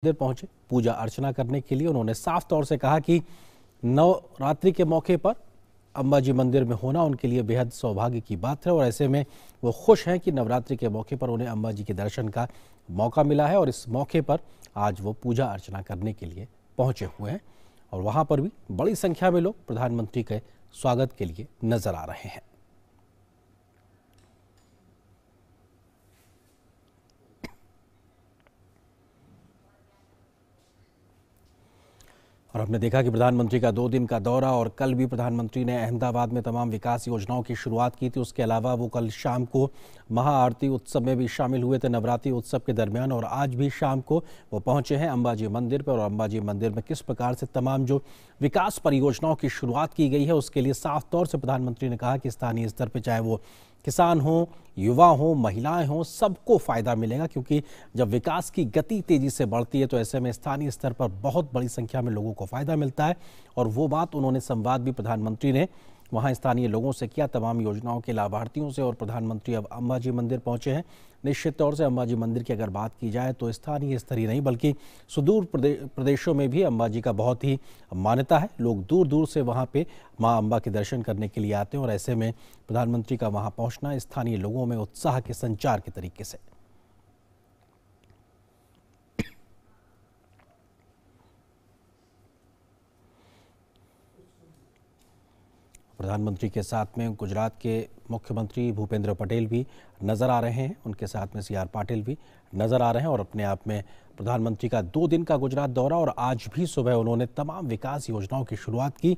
मंदिर पहुंचे पूजा अर्चना करने के लिए। उन्होंने साफ तौर से कहा कि नवरात्रि के मौके पर अंबाजी मंदिर में होना उनके लिए बेहद सौभाग्य की बात है और ऐसे में वो खुश हैं कि नवरात्रि के मौके पर उन्हें अंबाजी के दर्शन का मौका मिला है और इस मौके पर आज वो पूजा अर्चना करने के लिए पहुंचे हुए हैं और वहां पर भी बड़ी संख्या में लोग प्रधानमंत्री के स्वागत के लिए नजर आ रहे हैं। और हमने देखा कि प्रधानमंत्री का 2 दिन का दौरा और कल भी प्रधानमंत्री ने अहमदाबाद में तमाम विकास योजनाओं की शुरुआत की थी। उसके अलावा वो कल शाम को महाआरती उत्सव में भी शामिल हुए थे नवरात्रि उत्सव के दरमियान और आज भी शाम को वो पहुंचे हैं अंबाजी मंदिर पर। और अंबाजी मंदिर में किस प्रकार से तमाम जो विकास परियोजनाओं की शुरुआत की गई है उसके लिए साफ तौर से प्रधानमंत्री ने कहा कि स्थानीय स्तर पर चाहे वो किसान हो, युवा हो, महिलाएं हों, सबको फायदा मिलेगा क्योंकि जब विकास की गति तेजी से बढ़ती है तो ऐसे में स्थानीय स्तर पर बहुत बड़ी संख्या में लोगों को फायदा मिलता है। और वो बात उन्होंने संवाद भी प्रधानमंत्री ने वहां स्थानीय लोगों से किया, तमाम योजनाओं के लाभार्थियों से। और प्रधानमंत्री अब अंबाजी मंदिर पहुंचे हैं। निश्चित तौर से अंबाजी मंदिर की अगर बात की जाए तो स्थानीय स्तर ही नहीं बल्कि सुदूर प्रदेशों में भी अंबाजी का बहुत ही मान्यता है। लोग दूर दूर से वहां पे मां अंबा के दर्शन करने के लिए आते हैं और ऐसे में प्रधानमंत्री का वहां पहुंचना स्थानीय लोगों में उत्साह के संचार के तरीके से। प्रधानमंत्री के साथ में गुजरात के मुख्यमंत्री भूपेंद्र पटेल भी नज़र आ रहे हैं, उनके साथ में सीआर पाटिल भी नज़र आ रहे हैं। और अपने आप में प्रधानमंत्री का 2 दिन का गुजरात दौरा और आज भी सुबह उन्होंने तमाम विकास योजनाओं की शुरुआत की।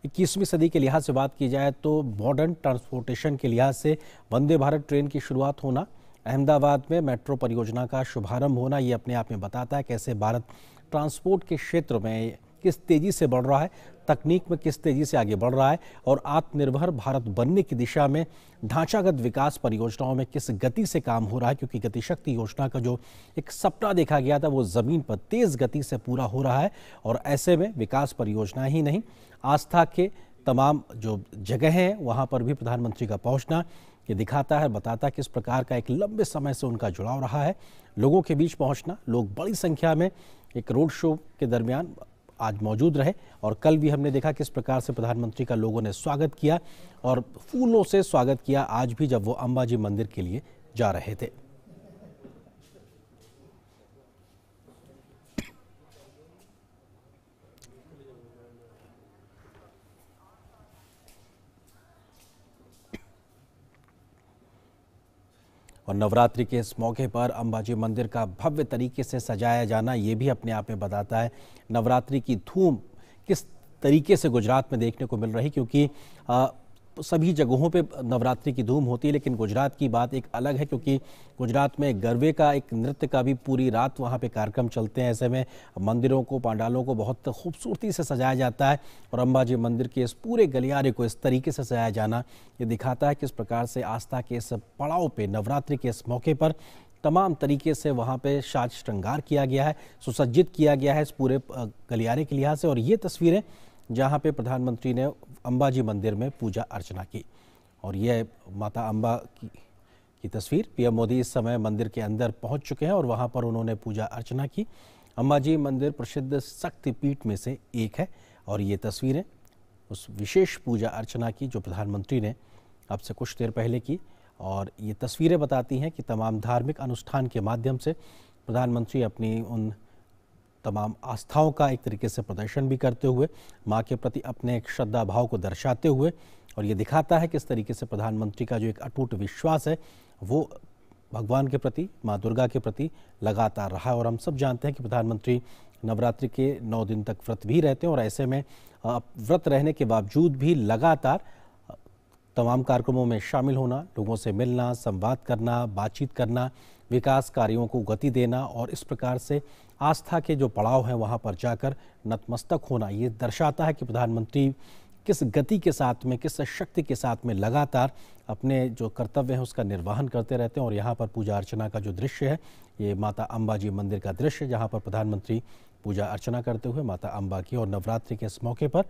21वीं सदी के लिहाज से बात की जाए तो मॉडर्न ट्रांसपोर्टेशन के लिहाज से वंदे भारत ट्रेन की शुरुआत होना, अहमदाबाद में मेट्रो परियोजना का शुभारंभ होना, ये अपने आप में बताता है कैसे भारत ट्रांसपोर्ट के क्षेत्र में किस तेजी से बढ़ रहा है, तकनीक में किस तेजी से आगे बढ़ रहा है और आत्मनिर्भर भारत बनने की दिशा में ढांचागत विकास परियोजनाओं में किस गति से काम हो रहा है। क्योंकि गतिशक्ति योजना का जो एक सपना देखा गया था वो जमीन पर तेज गति से पूरा हो रहा है और ऐसे में विकास परियोजना ही नहीं, आस्था के तमाम जो जगह हैं वहां पर भी प्रधानमंत्री का पहुंचना ये दिखाता है, बताता है किस प्रकार का एक लंबे समय से उनका जुड़ाव रहा है। लोगों के बीच पहुंचना, लोग बड़ी संख्या में एक रोड शो के दरमियान आज मौजूद रहे और कल भी हमने देखा किस प्रकार से प्रधानमंत्री का लोगों ने स्वागत किया और फूलों से स्वागत किया आज भी जब वो अंबाजी मंदिर के लिए जा रहे थे। और नवरात्रि के इस मौके पर अंबाजी मंदिर का भव्य तरीके से सजाया जाना ये भी अपने आप में बताता है नवरात्रि की धूम किस तरीके से गुजरात में देखने को मिल रही। क्योंकि सभी जगहों पे नवरात्रि की धूम होती है लेकिन गुजरात की बात एक अलग है क्योंकि गुजरात में गरबे का एक नृत्य का भी पूरी रात वहाँ पे कार्यक्रम चलते हैं। ऐसे में मंदिरों को, पांडालों को बहुत खूबसूरती से सजाया जाता है और अंबाजी मंदिर के इस पूरे गलियारे को इस तरीके से सजाया जाना ये दिखाता है किस प्रकार से आस्था के इस पड़ाव पे नवरात्रि के इस मौके पर तमाम तरीके से वहाँ पे साज श्रृंगार किया गया है, सुसज्जित किया गया है इस पूरे गलियारे के लिहाज से। और ये तस्वीरें जहाँ पे प्रधानमंत्री ने अंबाजी मंदिर में पूजा अर्चना की और यह माता अंबा की तस्वीर। पीएम मोदी इस समय मंदिर के अंदर पहुंच चुके हैं और वहां पर उन्होंने पूजा अर्चना की। अंबाजी मंदिर प्रसिद्ध शक्तिपीठ में से एक है और ये तस्वीरें उस विशेष पूजा अर्चना की जो प्रधानमंत्री ने अब से कुछ देर पहले की। और ये तस्वीरें बताती हैं कि तमाम धार्मिक अनुष्ठान के माध्यम से प्रधानमंत्री अपनी उन तमाम आस्थाओं का एक तरीके से प्रदर्शन भी करते हुए मां के प्रति अपने एक श्रद्धा भाव को दर्शाते हुए, और ये दिखाता है किस तरीके से प्रधानमंत्री का जो एक अटूट विश्वास है वो भगवान के प्रति, मां दुर्गा के प्रति लगातार रहा है। और हम सब जानते हैं कि प्रधानमंत्री नवरात्रि के 9 दिन तक व्रत भी रहते हैं और ऐसे में व्रत रहने के बावजूद भी लगातार तमाम कार्यक्रमों में शामिल होना, लोगों से मिलना, संवाद करना, बातचीत करना, विकास कार्यों को गति देना और इस प्रकार से आस्था के जो पड़ाव हैं वहाँ पर जाकर नतमस्तक होना, ये दर्शाता है कि प्रधानमंत्री किस गति के साथ में, किस शक्ति के साथ में लगातार अपने जो कर्तव्य हैं उसका निर्वहन करते रहते हैं। और यहाँ पर पूजा अर्चना का जो दृश्य है ये माता अंबाजी मंदिर का दृश्य, जहाँ पर प्रधानमंत्री पूजा अर्चना करते हुए माता अंबा की और नवरात्रि के इस मौके पर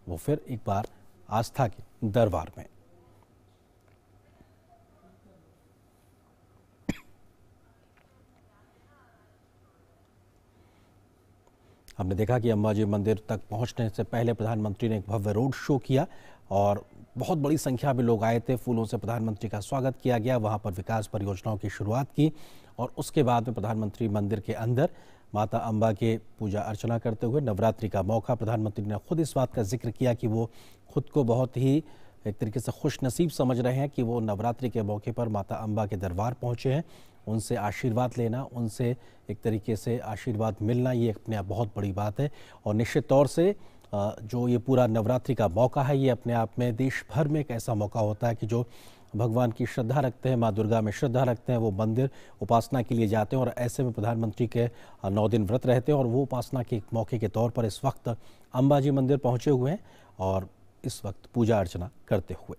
वो फिर एक बार आस्था के दरबार में। हमने देखा कि अंबाजी मंदिर तक पहुंचने से पहले प्रधानमंत्री ने एक भव्य रोड शो किया और बहुत बड़ी संख्या में लोग आए थे। फूलों से प्रधानमंत्री का स्वागत किया गया, वहां पर विकास परियोजनाओं की शुरुआत की और उसके बाद में प्रधानमंत्री मंदिर के अंदर माता अंबा के पूजा अर्चना करते हुए, नवरात्रि का मौका, प्रधानमंत्री ने खुद इस बात का जिक्र किया कि वो खुद को बहुत ही एक तरीके से खुश नसीब समझ रहे हैं कि वो नवरात्रि के मौके पर माता अंबा के दरबार पहुंचे हैं। उनसे आशीर्वाद लेना, उनसे एक तरीके से आशीर्वाद मिलना, ये अपने आप बहुत बड़ी बात है। और निश्चित तौर से जो ये पूरा नवरात्रि का मौका है, ये अपने आप में देश भर में एक ऐसा मौका होता है कि जो भगवान की श्रद्धा रखते हैं, माँ दुर्गा में श्रद्धा रखते हैं, वो मंदिर उपासना के लिए जाते हैं और ऐसे में प्रधानमंत्री के 9 दिन व्रत रहते हैं और वो उपासना के मौके के तौर पर इस वक्त अंबाजी मंदिर पहुंचे हुए हैं और इस वक्त पूजा अर्चना करते हुए।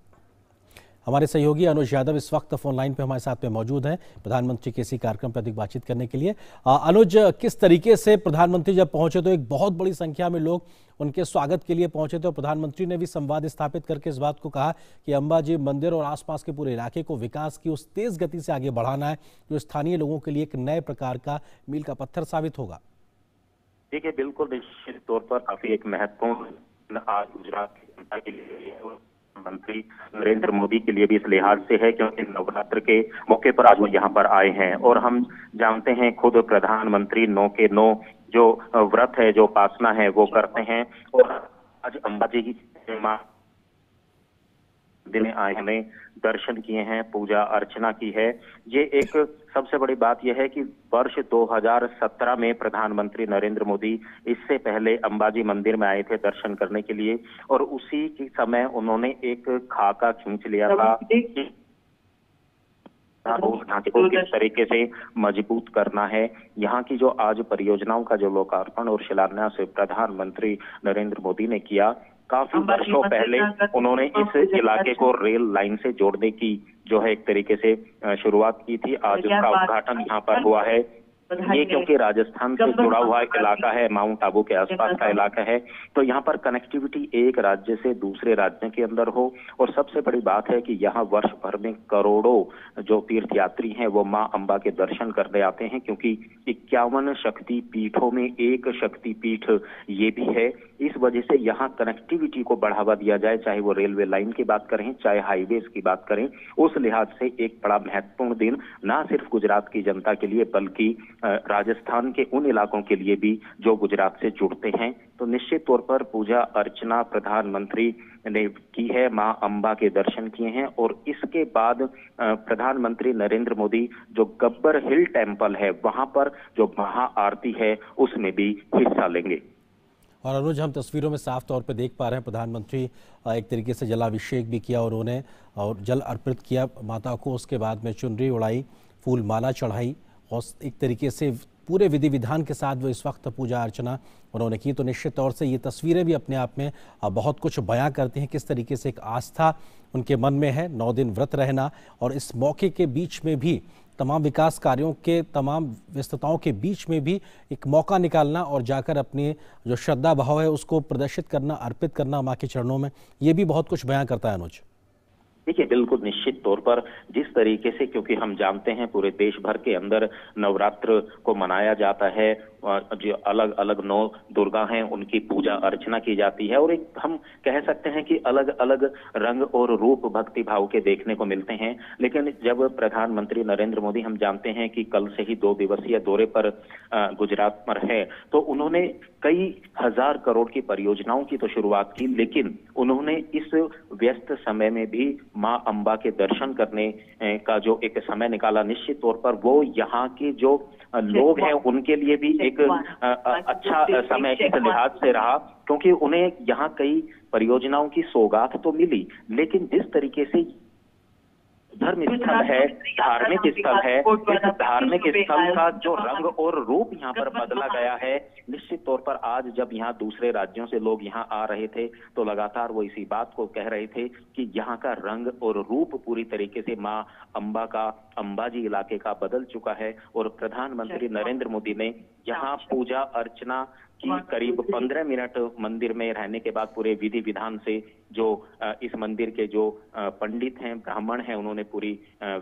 हमारे सहयोगी अनुज यादव इस वक्त फोन लाइन पे हमारे साथ में मौजूद हैं प्रधानमंत्री के इसी कार्यक्रम पर अधिक बातचीत करने के लिए। अनुज, किस तरीके से प्रधानमंत्री जब पहुंचे तो एक बहुत बड़ी संख्या में लोग उनके स्वागत के लिए पहुंचे थे और प्रधानमंत्री ने भी संवाद स्थापित करके इस बात को कहा कि अंबाजी मंदिर और आसपास के पूरे इलाके को विकास की उस तेज गति से आगे बढ़ाना है जो स्थानीय लोगों के लिए एक नए प्रकार का मील का पत्थर साबित होगा। देखिए, बिल्कुल निश्चित तौर पर काफी एक महत्वपूर्ण आज गुजरात की जनता के लिए, मंत्री नरेंद्र मोदी के लिए भी इस लिहाज से है क्योंकि नवरात्र के मौके पर आज वो यहाँ पर आए हैं और हम जानते हैं खुद प्रधानमंत्री 9 के 9 जो व्रत है, जो उपासना है वो करते हैं और आज अंबाजी की मां दिन आए, हमें दर्शन किए हैं, पूजा अर्चना की है। ये एक सबसे बड़ी बात यह है कि वर्ष 2017 में प्रधानमंत्री नरेंद्र मोदी इससे पहले अंबाजी मंदिर में आए थे दर्शन करने के लिए और उसी के समय उन्होंने एक खाका खींच लिया था ढांचे को किस तरीके से मजबूत करना है। यहाँ की जो आज परियोजनाओं का जो लोकार्पण और शिलान्यास प्रधानमंत्री नरेंद्र मोदी ने किया, काफी वर्षों पहले उन्होंने इस इलाके को रेल लाइन से जोड़ने की जो है एक तरीके से शुरुआत की थी। आज उसका उद्घाटन यहाँ पर हुआ है। ये क्योंकि राजस्थान से जुड़ा हुआ एक इलाका है, माउंट आबू के आसपास का इलाका है, तो यहाँ पर कनेक्टिविटी एक राज्य से दूसरे राज्य के अंदर हो। और सबसे बड़ी बात है कि यहाँ वर्ष भर में करोड़ों जो तीर्थयात्री हैं वो माँ अंबा के दर्शन करने आते हैं क्योंकि 51 शक्ति पीठों में एक शक्ति पीठ ये भी है। इस वजह से यहाँ कनेक्टिविटी को बढ़ावा दिया जाए, चाहे वो रेलवे लाइन की बात करें, चाहे हाईवेज की बात करें, उस लिहाज से एक बड़ा महत्वपूर्ण दिन ना सिर्फ गुजरात की जनता के लिए बल्कि राजस्थान के उन इलाकों के लिए भी जो गुजरात से जुड़ते हैं। तो निश्चित तौर पर पूजा अर्चना प्रधानमंत्री ने की है, मां अंबा के दर्शन किए हैं और इसके बाद प्रधानमंत्री नरेंद्र मोदी जो गब्बर हिल टेम्पल है वहां पर जो महाआरती है उसमें भी हिस्सा लेंगे। और अनुज, हम तस्वीरों में साफ तौर पर देख पा रहे हैं प्रधानमंत्री एक तरीके से जलाभिषेक भी किया और उन्होंने और जल अर्पित किया माता को, उसके बाद में चुनरी उड़ाई, फूल माला चढ़ाई और एक तरीके से पूरे विधि विधान के साथ वो इस वक्त पूजा अर्चना उन्होंने की। तो निश्चित तौर से ये तस्वीरें भी अपने आप में बहुत कुछ बयां करती हैं किस तरीके से एक आस्था उनके मन में है, 9 दिन व्रत रहना और इस मौके के बीच में भी तमाम विकास कार्यों के तमाम व्यस्तताओं के बीच में भी एक मौका निकालना और जाकर अपनी जो श्रद्धा भाव है उसको प्रदर्शित करना, अर्पित करना माँ के चरणों में, ये भी बहुत कुछ बयां करता है अनुज। देखिए, बिल्कुल निश्चित तौर पर जिस तरीके से, क्योंकि हम जानते हैं पूरे देश भर के अंदर नवरात्र को मनाया जाता है, जो अलग अलग 9 दुर्गा हैं उनकी पूजा अर्चना की जाती है और एक हम कह सकते हैं कि अलग अलग रंग और रूप भक्ति भाव के देखने को मिलते हैं। लेकिन जब प्रधानमंत्री नरेंद्र मोदी, हम जानते हैं कि कल से ही 2 दिवसीय दौरे पर गुजरात पर है, तो उन्होंने कई हजार करोड़ की परियोजनाओं की तो शुरुआत की, लेकिन उन्होंने इस व्यस्त समय में भी मां अंबा के दर्शन करने का जो एक समय निकाला, निश्चित तौर पर वो यहाँ के जो लोग हैं उनके लिए भी एक अच्छा समय इस लिहाज से रहा क्योंकि उन्हें यहाँ कई परियोजनाओं की सौगात तो मिली, लेकिन जिस तरीके से धर्म स्थल है, धार्मिक स्थल है, इस धार्मिक स्थल का जो रंग और रूप यहाँ पर बदला गया है, निश्चित तौर पर आज जब यहाँ दूसरे राज्यों से लोग यहाँ आ रहे थे तो लगातार वो इसी बात को कह रहे थे कि यहाँ का रंग और रूप पूरी तरीके से माँ अंबा का, अंबाजी इलाके का बदल चुका है। और प्रधानमंत्री नरेंद्र मोदी ने यहाँ पूजा अर्चना की करीब 15 मिनट मंदिर में रहने के बाद पूरे विधि विधान से जो इस मंदिर के जो पंडित हैं, ब्राह्मण हैं, उन्होंने पूरी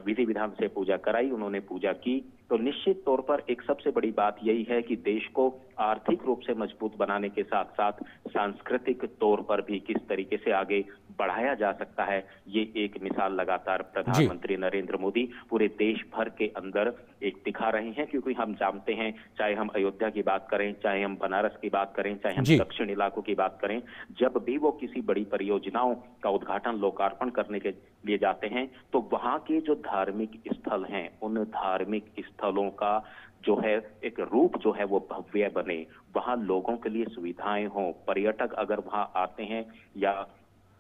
विधि विधान से पूजा कराई, उन्होंने पूजा की। तो निश्चित तौर पर एक सबसे बड़ी बात यही है कि देश को आर्थिक रूप से मजबूत बनाने के साथ साथ सांस्कृतिक तौर पर भी किस तरीके से आगे बढ़ाया जा सकता है, ये एक मिसाल लगातार प्रधानमंत्री नरेंद्र मोदी पूरे देश भर के अंदर एक दिखा रहे हैं। क्योंकि हम जानते हैं, चाहे हम अयोध्या की बात करें, चाहे हम बनारस की बात करें, चाहे हम दक्षिण इलाकों की बात करें, जब भी वो किसी बड़ी परियोजनाओं का उद्घाटन, लोकार्पण करने के लिए जाते हैं, तो वहां के जो धार्मिक स्थल हैं, उन धार्मिक स्थलों का जो है एक रूप जो है वो भव्य बने, वहां लोगों के लिए सुविधाएं हों। पर्यटक अगर वहां आते हैं या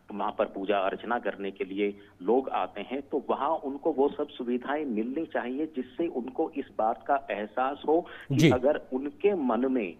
वहां पर पूजा अर्चना करने के लिए लोग आते हैं, तो वहां उनको वो सब सुविधाएं मिलनी चाहिए, जिससे उनको इस बात का एहसास हो कि अगर उनके मन में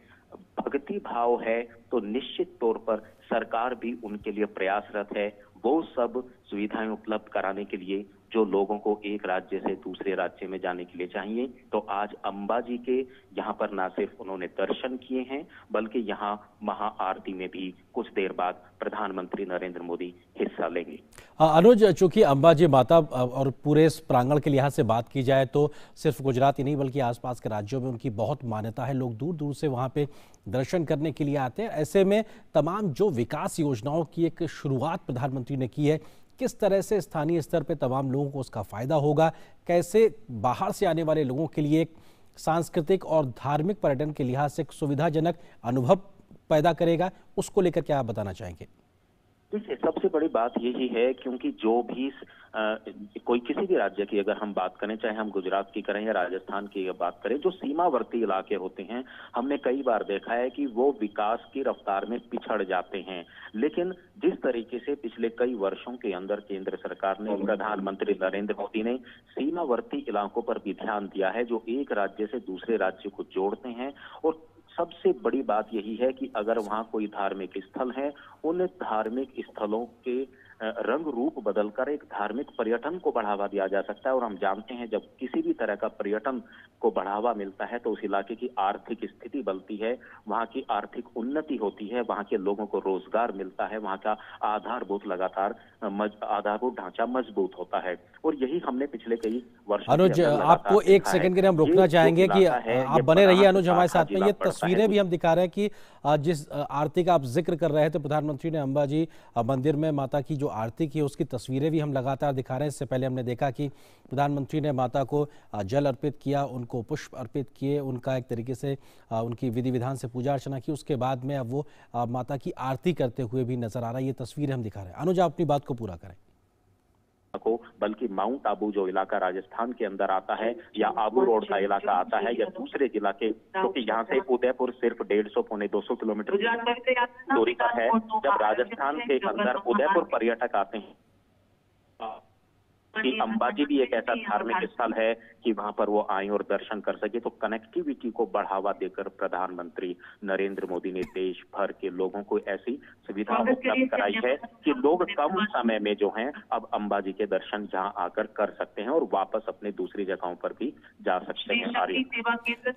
भक्ति भाव है तो निश्चित तौर पर सरकार भी उनके लिए प्रयासरत है वो सब सुविधाएं उपलब्ध कराने के लिए जो लोगों को एक राज्य से दूसरे राज्य में जाने के लिए चाहिए। तो आज अंबाजी के यहाँ पर ना सिर्फ उन्होंने दर्शन किए हैं, बल्कि यहाँ महाआरती में भी कुछ देर बाद प्रधानमंत्री नरेंद्र मोदी हिस्सा लेंगे। अनुज, चूंकि अंबाजी माता और पूरे इस प्रांगण के लिहाज से बात की जाए तो सिर्फ गुजरात ही नहीं बल्कि आसपास के राज्यों में उनकी बहुत मान्यता है, लोग दूर दूर से वहां पे दर्शन करने के लिए आते हैं। ऐसे में तमाम जो विकास योजनाओं की एक शुरुआत प्रधानमंत्री ने की है, किस तरह से स्थानीय स्तर पे तमाम लोगों को उसका फायदा होगा, कैसे बाहर से आने वाले लोगों के लिए एक सांस्कृतिक और धार्मिक पर्यटन के लिहाज से एक सुविधाजनक अनुभव पैदा करेगा, उसको लेकर क्या आप बताना चाहेंगे? देखिए, सबसे बड़ी बात यही है, क्योंकि जो भी कोई किसी भी राज्य की अगर हम बात करें, चाहे हम गुजरात की करें या राजस्थान की बात करें, जो सीमावर्ती इलाके होते हैं, हमने कई बार देखा है कि वो विकास की रफ्तार में पिछड़ जाते हैं। लेकिन जिस तरीके से पिछले कई वर्षों के अंदर केंद्र सरकार ने, प्रधानमंत्री नरेंद्र मोदी ने सीमावर्ती इलाकों पर भी ध्यान दिया है, जो एक राज्य से दूसरे राज्य को जोड़ते हैं। और सबसे बड़ी बात यही है कि अगर वहां कोई धार्मिक स्थल है, उन धार्मिक स्थलों के रंग रूप बदलकर एक धार्मिक पर्यटन को बढ़ावा दिया जा सकता है। और हम जानते हैं, जब किसी भी तरह का पर्यटन को बढ़ावा मिलता है तो उस इलाके की आर्थिक स्थिति बनती है, वहां की आर्थिक उन्नति होती है, वहां के लोगों को रोजगार मिलता है, वहां का आधारभूत ढांचा मजबूत होता है। और यही हमने पिछले कई वर्षों अनुज, आपको एक सेकंड के लिए हम रुकना चाहेंगे कि आप बने रहिए अनुज हमारे साथ में। ये तस्वीरें भी हम दिखा रहे हैं कि जिस आरती का आप जिक्र कर रहे थे, प्रधानमंत्री ने अंबाजी मंदिर में माता की जो आरती की उसकी तस्वीरें भी हम लगातार दिखा रहे हैं। इससे पहले हमने देखा कि प्रधानमंत्री ने माता को जल अर्पित किया, उनको पुष्प अर्पित किए, उनका एक तरीके से उनकी विधि विधान से पूजा अर्चना की। उसके बाद में अब वो माता की आरती करते हुए भी नजर आ रहा है। ये तस्वीरें हम दिखा रहे हैं। अनुज, आप अपनी बात को पूरा करें। को बल्कि माउंट आबू जो इलाका राजस्थान के अंदर आता है, या आबू रोड का इलाका आता है, या दूसरे जिला के, क्योंकि यहाँ से उदयपुर सिर्फ 150-200 किलोमीटर दूरी का है। जब राजस्थान के अंदर उदयपुर पर्यटक आते हैं कि अंबाजी भी एक ऐसा धार्मिक स्थल है कि वहां पर वो आए और दर्शन कर सके, तो कनेक्टिविटी को बढ़ावा देकर प्रधानमंत्री नरेंद्र मोदी ने देश भर के लोगों को ऐसी सुविधा उपलब्ध कराई है कि लोग कम समय में जो हैं अब अंबाजी के दर्शन जहां आकर कर सकते हैं और वापस अपने दूसरी जगहों पर भी जा सकते हैं।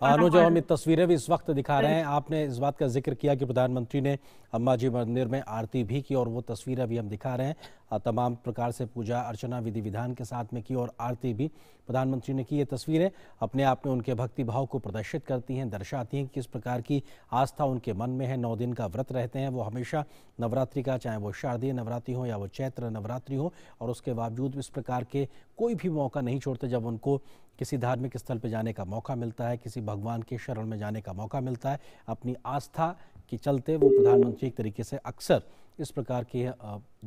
अनुज, हम ये तस्वीरें भी इस वक्त दिखा रहे हैं। आपने इस बात का जिक्र किया कि प्रधानमंत्री ने अंबाजी मंदिर में आरती भी की और वो तस्वीरें भी हम दिखा रहे हैं। तमाम प्रकार से पूजा अर्चना विधि विधान के साथ में की और आरती भी प्रधानमंत्री ने की। ये तस्वीरें अपने आप में उनके भक्ति भाव को प्रदर्शित करती हैं, दर्शाती हैं किस प्रकार की आस्था उनके मन में है। 9 दिन का व्रत रहते हैं वो हमेशा नवरात्रि का, चाहे वो शारदीय नवरात्रि हो या वो चैत्र नवरात्रि हो, और उसके बावजूद इस प्रकार के कोई भी मौका नहीं छोड़ते। जब उनको किसी धार्मिक स्थल पर जाने का मौका मिलता है, किसी भगवान के शरण में जाने का मौका मिलता है, अपनी आस्था के चलते वो प्रधानमंत्री एक तरीके से अक्सर इस प्रकार के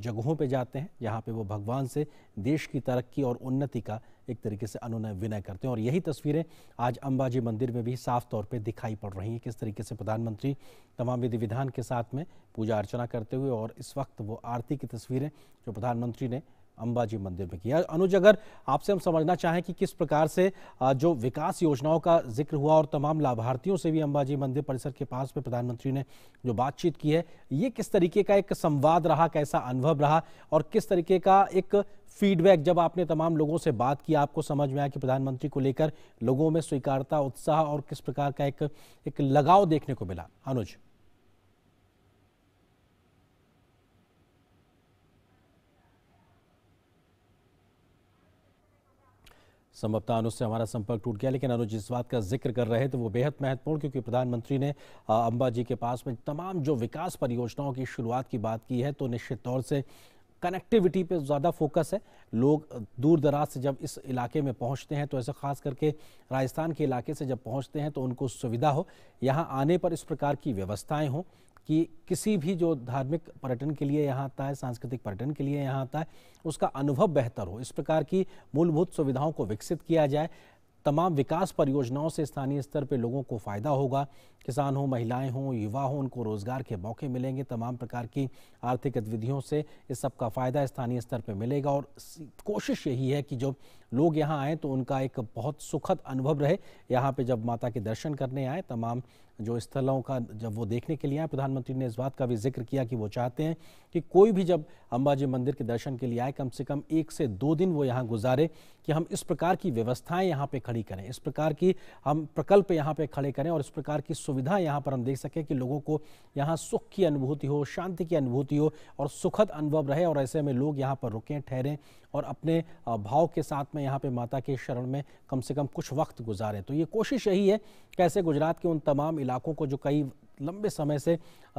जगहों पे जाते हैं जहाँ पे वो भगवान से देश की तरक्की और उन्नति का एक तरीके से अनुनय विनय करते हैं। और यही तस्वीरें आज अंबाजी मंदिर में भी साफ तौर पे दिखाई पड़ रही हैं, किस तरीके से प्रधानमंत्री तमाम विधि विधान के साथ में पूजा अर्चना करते हुए, और इस वक्त वो आरती की तस्वीरें जो प्रधानमंत्री ने अंबाजी मंदिर में किया। अनुज, अगर आपसे हम समझना चाहें कि किस प्रकार से जो विकास योजनाओं का जिक्र हुआ और तमाम लाभार्थियों से भी अंबाजी मंदिर परिसर के पास में प्रधानमंत्री ने जो बातचीत की है, ये किस तरीके का एक संवाद रहा, कैसा अनुभव रहा, और किस तरीके का एक फीडबैक जब आपने तमाम लोगों से बात की आपको समझ में आया कि प्रधानमंत्री को लेकर लोगों में स्वीकारता, उत्साह और किस प्रकार का एक लगाव देखने को मिला? अनुज। संभवतः अनुज से हमारा संपर्क टूट गया, लेकिन अनुज जिस बात का जिक्र कर रहे थे वो बेहद महत्वपूर्ण, क्योंकि प्रधानमंत्री ने अंबाजी के पास में तमाम जो विकास परियोजनाओं की शुरुआत की बात की है, तो निश्चित तौर से कनेक्टिविटी पे ज़्यादा फोकस है। लोग दूर दराज से जब इस इलाके में पहुंचते हैं, तो ऐसे खास करके राजस्थान के इलाके से जब पहुंचते हैं तो उनको सुविधा हो, यहाँ आने पर इस प्रकार की व्यवस्थाएं हों कि किसी भी जो धार्मिक पर्यटन के लिए यहाँ आता है, सांस्कृतिक पर्यटन के लिए यहाँ आता है, उसका अनुभव बेहतर हो। इस प्रकार की मूलभूत सुविधाओं को विकसित किया जाए। तमाम विकास परियोजनाओं से स्थानीय स्तर पर लोगों को फ़ायदा होगा। किसान हो, महिलाएं हों, युवा हों, उनको रोज़गार के मौके मिलेंगे। तमाम प्रकार की आर्थिक गतिविधियों से इस सब का फ़ायदा स्थानीय स्तर पर मिलेगा। और कोशिश यही है कि जो लोग यहाँ आएँ तो उनका एक बहुत सुखद अनुभव रहे। यहाँ पे जब माता के दर्शन करने आए, तमाम जो स्थलों का जब वो देखने के लिए आए, प्रधानमंत्री ने इस बात का भी जिक्र किया कि वो चाहते हैं कि कोई भी जब अंबाजी मंदिर के दर्शन के लिए आए, कम से कम 1 से 2 दिन वो यहाँ गुजारे, कि हम इस प्रकार की व्यवस्थाएं यहाँ पे खड़ी करें, इस प्रकार की हम प्रकल्प यहाँ पे खड़े करें और इस प्रकार की सुविधा यहाँ पर हम देख सकें कि लोगों को यहाँ सुख की अनुभूति हो, शांति की अनुभूति हो और सुखद अनुभव रहे। और ऐसे में लोग यहाँ पर रुकें, ठहरें और अपने भाव के साथ में यहाँ पे माता के शरण में कम से कम कुछ वक्त गुजारें। तो ये कोशिश यही है, कैसे गुजरात के उन तमाम इलाकों को जो कई लंबे समय से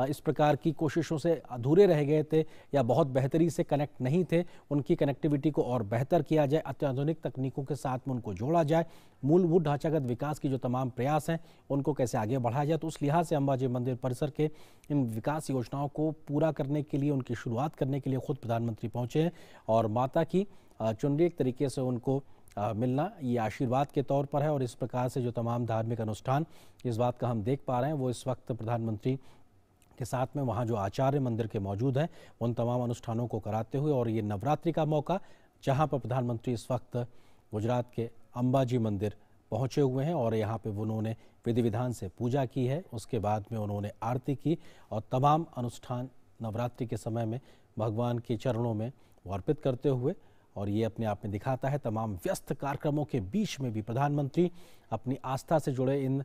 इस प्रकार की कोशिशों से अधूरे रह गए थे या बहुत बेहतरी से कनेक्ट नहीं थे, उनकी कनेक्टिविटी को और बेहतर किया जाए, अत्याधुनिक तकनीकों के साथ में उनको जोड़ा जाए, मूलभूत ढांचागत विकास की जो तमाम प्रयास हैं उनको कैसे आगे बढ़ाया जाए। तो उस लिहाज से अंबाजी मंदिर परिसर के इन विकास योजनाओं को पूरा करने के लिए, उनकी शुरुआत करने के लिए खुद प्रधानमंत्री पहुंचे हैं और माता की चुनरी एक तरीके से उनको मिलना ये आशीर्वाद के तौर पर है। और इस प्रकार से जो तमाम धार्मिक अनुष्ठान इस बात का हम देख पा रहे हैं, वो इस वक्त प्रधानमंत्री के साथ में वहाँ जो आचार्य मंदिर के मौजूद हैं उन तमाम अनुष्ठानों को कराते हुए, और ये नवरात्रि का मौका जहाँ पर प्रधानमंत्री इस वक्त गुजरात के अंबाजी मंदिर पहुँचे हुए हैं और यहाँ पे उन्होंने विधि विधान से पूजा की है। उसके बाद में उन्होंने आरती की और तमाम अनुष्ठान नवरात्रि के समय में भगवान के चरणों में अर्पित करते हुए, और ये अपने आप में दिखाता है तमाम व्यस्त कार्यक्रमों के बीच में भी प्रधानमंत्री अपनी आस्था से जुड़े इन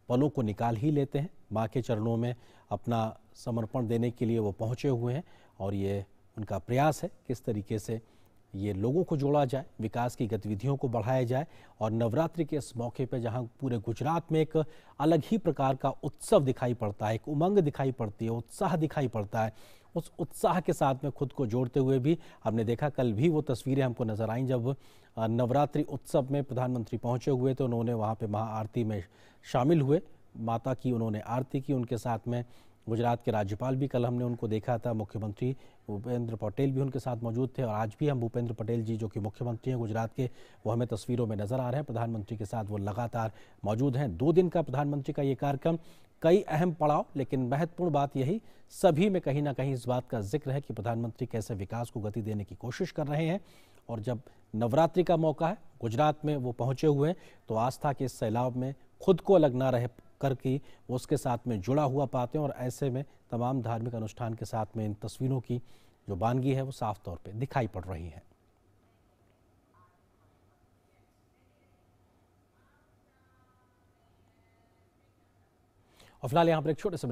पलों को निकाल ही लेते हैं। माँ के चरणों में अपना समर्पण देने के लिए वो पहुँचे हुए हैं और ये उनका प्रयास है किस तरीके से ये लोगों को जोड़ा जाए, विकास की गतिविधियों को बढ़ाया जाए। और नवरात्रि के इस मौके पर जहाँ पूरे गुजरात में एक अलग ही प्रकार का उत्सव दिखाई पड़ता है, एक उमंग दिखाई पड़ती है, उत्साह दिखाई पड़ता है, उस उत्साह के साथ में खुद को जोड़ते हुए भी हमने देखा, कल भी वो तस्वीरें हमको नजर आईं जब नवरात्रि उत्सव में प्रधानमंत्री पहुंचे हुए थे। उन्होंने वहां पे महाआरती में शामिल हुए, माता की उन्होंने आरती की। उनके साथ में गुजरात के राज्यपाल भी कल हमने उनको देखा था, मुख्यमंत्री भूपेंद्र पटेल भी उनके साथ मौजूद थे और आज भी हम भूपेंद्र पटेल जी जो कि मुख्यमंत्री हैं गुजरात के, वो हमें तस्वीरों में नजर आ रहे हैं। प्रधानमंत्री के साथ वो लगातार मौजूद हैं। 2 दिन का प्रधानमंत्री का ये कार्यक्रम, कई अहम पड़ाव, लेकिन महत्वपूर्ण बात यही सभी में कहीं ना कहीं इस बात का जिक्र है कि प्रधानमंत्री कैसे विकास को गति देने की कोशिश कर रहे हैं। और जब नवरात्रि का मौका है, गुजरात में वो पहुंचे हुए हैं, तो आस्था के इस सैलाब में खुद को अलग ना रह करके वो उसके साथ में जुड़ा हुआ पाते हैं। और ऐसे में तमाम धार्मिक अनुष्ठान के साथ में इन तस्वीरों की जो बानगी है वो साफ तौर पे दिखाई पड़ रही है। और फिलहाल यहाँ पर एक छोटे से